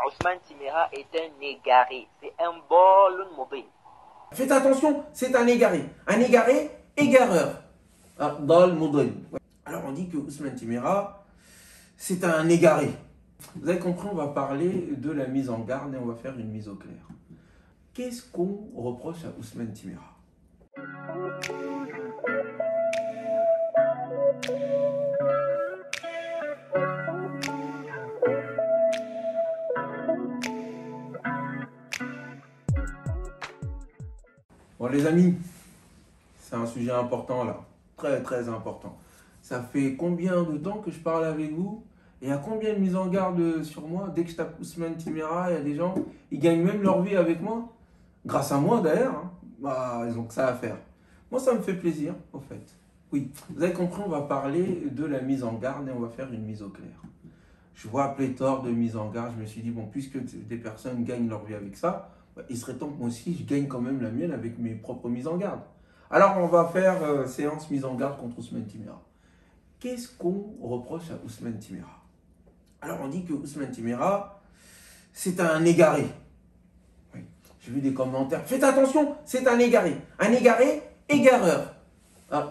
Ousmane Timéra est un égaré. C'est un bol mobile. Faites attention, c'est un égaré. Un égaré, égareur. Dans le modèle. Alors on dit que Ousmane Timéra, c'est un égaré. Vous avez compris, on va parler de la mise en garde et on va faire une mise au clair. Qu'est-ce qu'on reproche à Ousmane Timéra? Bon les amis, c'est un sujet important là, très important. Ça fait combien de temps que je parle avec vous? Et il y a combien de mises en garde sur moi? Dès que je tape Ousmane Timéra, il y a des gens, ils gagnent même leur vie avec moi. Grâce à moi d'ailleurs, hein. Bah, ils ont que ça à faire. Moi ça me fait plaisir au fait. Oui, vous avez compris, on va parler de la mise en garde et on va faire une mise au clair. Je vois pléthore de mises en garde, je me suis dit, bon, puisque des personnes gagnent leur vie avec ça, il serait temps que moi aussi je gagne quand même la mienne avec mes propres mises en garde. Alors on va faire séance mise en garde contre Ousmane Timéra. Qu'est-ce qu'on reproche à Ousmane Timéra? Alors on dit que Ousmane Timéra, c'est un égaré. Oui. J'ai vu des commentaires. Faites attention, c'est un égaré. Un égaré, égareur.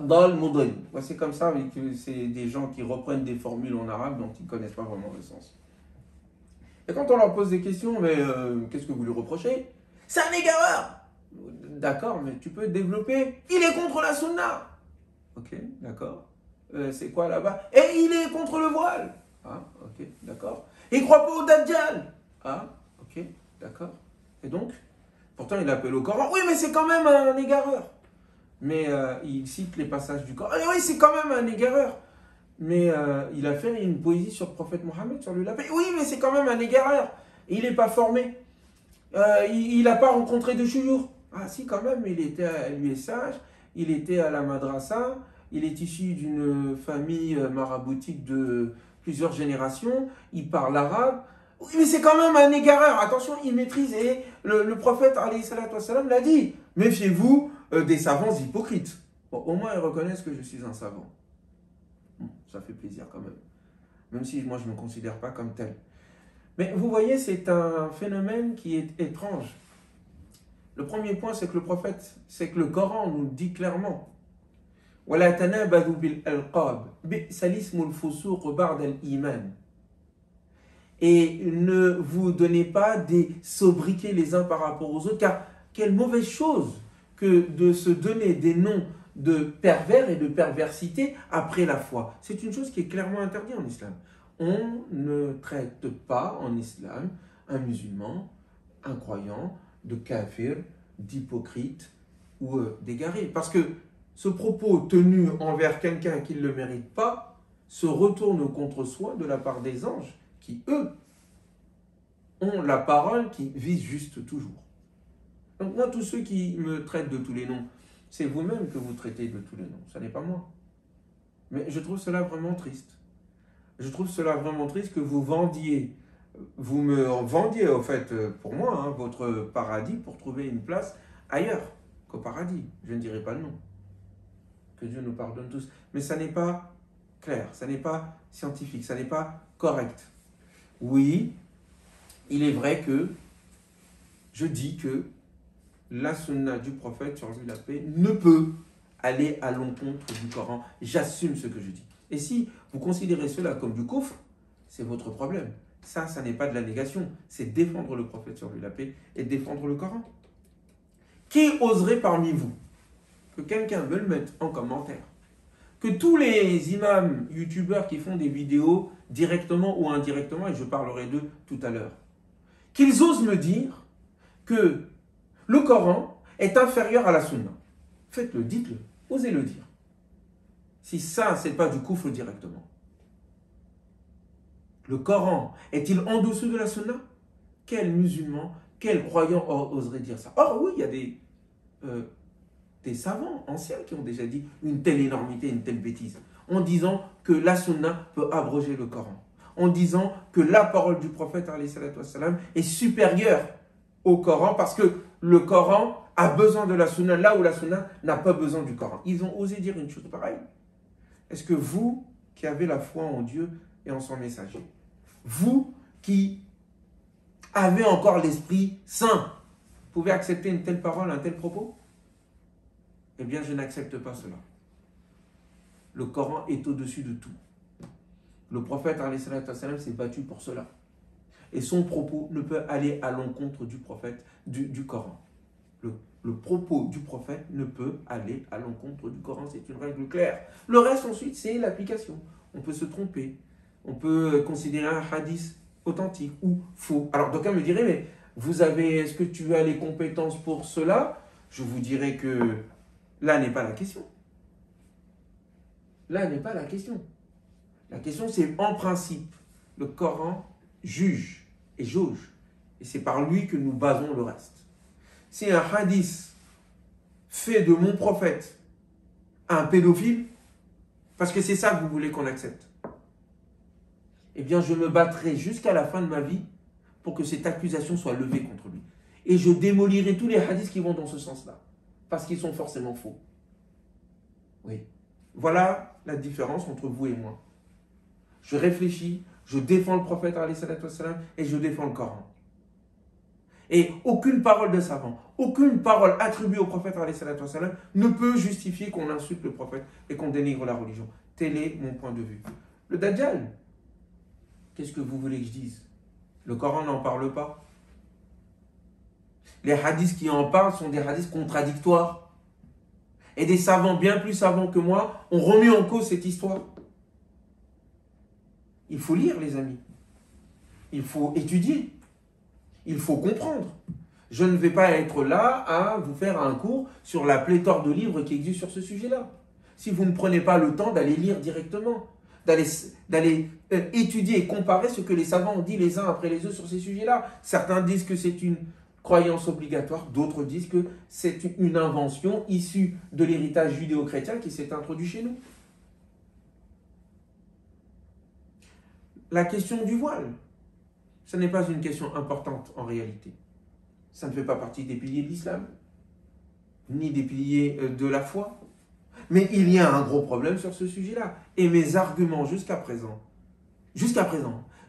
Dans le modèle. C'est comme ça, c'est des gens qui reprennent des formules en arabe dont ils ne connaissent pas vraiment le sens. Et quand on leur pose des questions, mais qu'est-ce que vous lui reprochez? C'est un égareur. D'accord, mais tu peux développer. Il est contre la sunna. Ok, d'accord. C'est quoi là-bas? Et il est contre le voile. Ah, ok, d'accord. Il ne croit pas au Dajjal. Ah, ok, d'accord. Et donc, pourtant il appelle au Coran. Oui, mais c'est quand même un égareur. Mais il cite les passages du Coran. Oui, c'est quand même un égareur. Mais il a fait une poésie sur le prophète Mohammed, sur lui la paix. Oui, mais c'est quand même un égareur. Il n'est pas formé. Il n'a pas rencontré de chouyour. Ah si, quand même, il était à l'USH, il était à la madrasa, il est issu d'une famille maraboutique de plusieurs générations, il parle arabe. Oui, mais c'est quand même un égareur. Attention, il maîtrise. Et le prophète, alayhi salatu wassalam, l'a dit. Méfiez-vous des savants hypocrites. Bon, au moins, ils reconnaissent que je suis un savant. Ça fait plaisir quand même. Même si moi, je ne me considère pas comme tel. Mais vous voyez, c'est un phénomène qui est étrange. Le premier point, c'est que le prophète, c'est que le Coran nous dit clairement وَلَا تَنَابَذُوا بِالْأَلْقَابِ بِئْسَ الِاسْمُ الْفُسُوقُ بَعْدَ الْإِيمَانِ. Et ne vous donnez pas des sobriquets les uns par rapport aux autres, car quelle mauvaise chose que de se donner des noms de pervers et de perversité après la foi. C'est une chose qui est clairement interdite en islam. On ne traite pas en islam un musulman, un croyant, de kafir, d'hypocrite ou d'égaré. Parce que ce propos tenu envers quelqu'un qui ne le mérite pas se retourne contre soi de la part des anges qui, eux, ont la parole qui vise juste toujours. Donc moi, tous ceux qui me traitent de tous les noms, c'est vous-même que vous traitez de tous les noms, ce n'est pas moi. Mais je trouve cela vraiment triste. Je trouve cela vraiment triste que vous me vendiez, au fait, pour moi, hein, votre paradis pour trouver une place ailleurs qu'au paradis. Je ne dirai pas le nom. Que Dieu nous pardonne tous. Mais ça n'est pas clair, ça n'est pas scientifique, ça n'est pas correct. Oui, il est vrai que je dis que la sunna du prophète, sur lui la paix, ne peut aller à l'encontre du Coran. J'assume ce que je dis. Et si vous considérez cela comme du kufr, c'est votre problème. Ça n'est pas de la négation. C'est défendre le prophète sur lui la paix et défendre le Coran. Qui oserait parmi vous que quelqu'un me le mette en commentaire, que tous les imams, youtubeurs qui font des vidéos directement ou indirectement, et je parlerai d'eux tout à l'heure, qu'ils osent me dire que le Coran est inférieur à la sunna. Faites-le, dites-le, osez le dire. Si ça, c'est pas du kufr directement. Le Coran est-il en dessous de la sunna? Quel musulman, quel croyant oserait dire ça? Or, oui, il y a des savants anciens qui ont déjà dit une telle énormité, une telle bêtise, en disant que la sunna peut abroger le Coran, en disant que la parole du prophète alayhi salatu wassalam est supérieure au Coran parce que le Coran a besoin de la sunna là où la sunna n'a pas besoin du Coran. Ils ont osé dire une chose pareille. Est-ce que vous qui avez la foi en Dieu et en son messager, vous qui avait encore l'Esprit Saint, pouvait accepter une telle parole, un tel propos? Eh bien, je n'accepte pas cela. Le Coran est au-dessus de tout. Le prophète s'est battu pour cela. Et son propos ne peut aller à l'encontre du prophète, du Coran. Le propos du prophète ne peut aller à l'encontre du Coran, c'est une règle claire. Le reste ensuite, c'est l'application. On peut se tromper. On peut considérer un hadith authentique ou faux. Alors, d'aucuns me diraient, mais est-ce que tu as les compétences pour cela? Je vous dirais que là n'est pas la question. Là n'est pas la question. La question, c'est en principe, le Coran juge et jauge. Et c'est par lui que nous basons le reste. Si un hadith fait de mon prophète un pédophile, parce que c'est ça que vous voulez qu'on accepte, eh bien je me battrai jusqu'à la fin de ma vie pour que cette accusation soit levée contre lui. Et je démolirai tous les hadiths qui vont dans ce sens-là, parce qu'ils sont forcément faux. Oui. Voilà la différence entre vous et moi. Je réfléchis, je défends le prophète et je défends le Coran. Et aucune parole de savant, aucune parole attribuée au prophète ne peut justifier qu'on insulte le prophète et qu'on dénigre la religion. Tel est mon point de vue. Le Dajjal, qu'est-ce que vous voulez que je dise? Le Coran n'en parle pas. Les hadiths qui en parlent sont des hadiths contradictoires. Et des savants bien plus savants que moi ont remis en cause cette histoire. Il faut lire, les amis. Il faut étudier. Il faut comprendre. Je ne vais pas être là à vous faire un cours sur la pléthore de livres qui existent sur ce sujet-là. Si vous ne prenez pas le temps d'aller lire directement, d'aller étudier et comparer ce que les savants ont dit les uns après les autres sur ces sujets-là. Certains disent que c'est une croyance obligatoire, d'autres disent que c'est une invention issue de l'héritage judéo-chrétien qui s'est introduit chez nous. La question du voile, ce n'est pas une question importante en réalité. Ça ne fait pas partie des piliers de l'islam, ni des piliers de la foi. Mais il y a un gros problème sur ce sujet-là. Et mes arguments jusqu'à présent,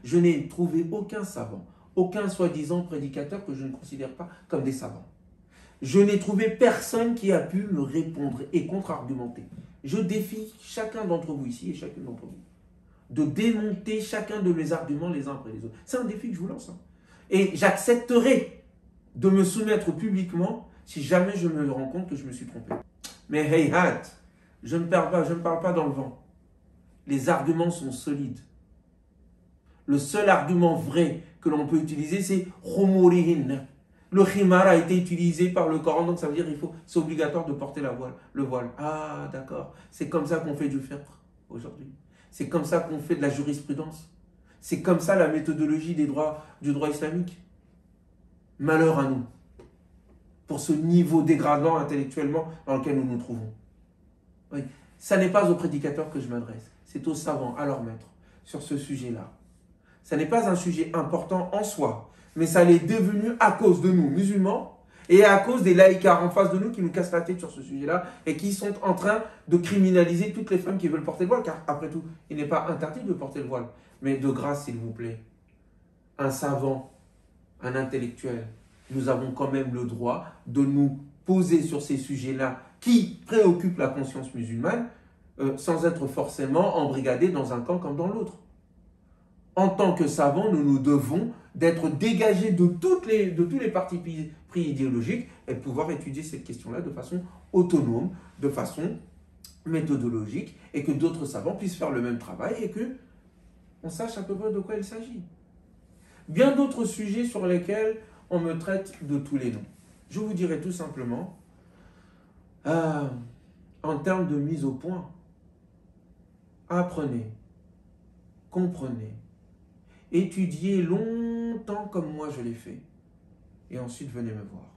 je n'ai trouvé aucun savant, aucun soi-disant prédicateur que je ne considère pas comme des savants. Je n'ai trouvé personne qui a pu me répondre et contre-argumenter. Je défie chacun d'entre vous ici et chacune d'entre vous de démonter chacun de mes arguments les uns après les autres. C'est un défi que je vous lance. Et j'accepterai de me soumettre publiquement si jamais je me rends compte que je me suis trompé. Mais hey, je ne parle pas dans le vent. Les arguments sont solides. Le seul argument vrai que l'on peut utiliser, c'est Khumurihin. Le khimar a été utilisé par le Coran, donc ça veut dire qu'il c'est obligatoire de porter le voile. Ah, d'accord. C'est comme ça qu'on fait du fiqh aujourd'hui. C'est comme ça qu'on fait de la jurisprudence. C'est comme ça la méthodologie du droit islamique. Malheur à nous pour ce niveau dégradant intellectuellement dans lequel nous nous trouvons. Oui. Ça n'est pas aux prédicateurs que je m'adresse, c'est aux savants, à leur maître, sur ce sujet-là. Ça n'est pas un sujet important en soi, mais ça l'est devenu à cause de nous, musulmans, et à cause des laïcards en face de nous qui nous cassent la tête sur ce sujet-là et qui sont en train de criminaliser toutes les femmes qui veulent porter le voile, car après tout, il n'est pas interdit de porter le voile. Mais de grâce, s'il vous plaît, un savant, un intellectuel, nous avons quand même le droit de nous poser sur ces sujets-là qui préoccupent la conscience musulmane sans être forcément embrigadés dans un camp comme dans l'autre. En tant que savants, nous nous devons d'être dégagés de tous les partis pris idéologiques et de pouvoir étudier cette question-là de façon autonome, de façon méthodologique, et que d'autres savants puissent faire le même travail et qu'on sache à peu près de quoi il s'agit. Bien d'autres sujets sur lesquels on me traite de tous les noms. Je vous dirais tout simplement, en termes de mise au point, apprenez, comprenez, étudiez longtemps comme moi je l'ai fait, et ensuite venez me voir.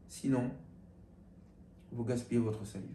Sinon, vous gaspillez votre salive.